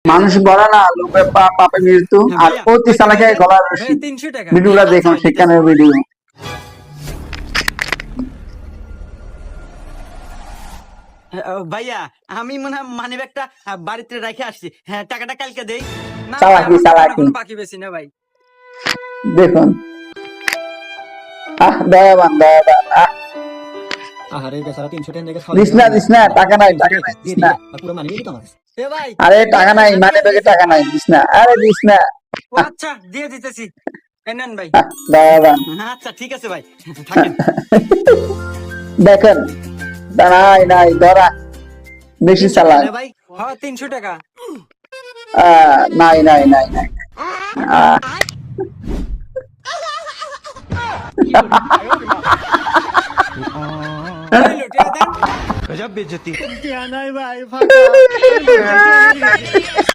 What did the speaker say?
মানুষ গড়া না, লোভে পাপে মৃত্যু। আর অতি চালাকে গলার রশি। 300 টাকা। ভিডিওটা দেখুন, সেখানে ভিডিও। ভাইয়া আমি মনে হয় মানি ব্যাগটা বাড়িতে রেখে আসছি। হ্যাঁ, টাকাটা কালকে দেই। না ভাই, চালাকি আমার চালাকি কোনো বাকি বেশি না ভাই। দেখুন, দয়াবান দয়াবান। আহারে বেচারা 300 টাকা দেখে দিস না দিস না, টাকা নাই টাকা নাই, দিস না। পুরো মানি তো আমার এ ভাই, আরে টাকা নাই, মানে ব্যাগে টাকা নাই, দিস না, আরে দিস না। ও আচ্ছা দিয়ে দিতেছি। এই নেন ভাই। দয়াবান। আচ্ছা ঠিক আছে ভাই, থাকেন। দেখেন, নাই নাই ধরা, বেশি চালাক। ভাই হ্যাঁ 300 টাকা। নাই নাই নাই নাই। এই লোটে দেন। গজব বেজতি। নাই ভাই ফাঁকা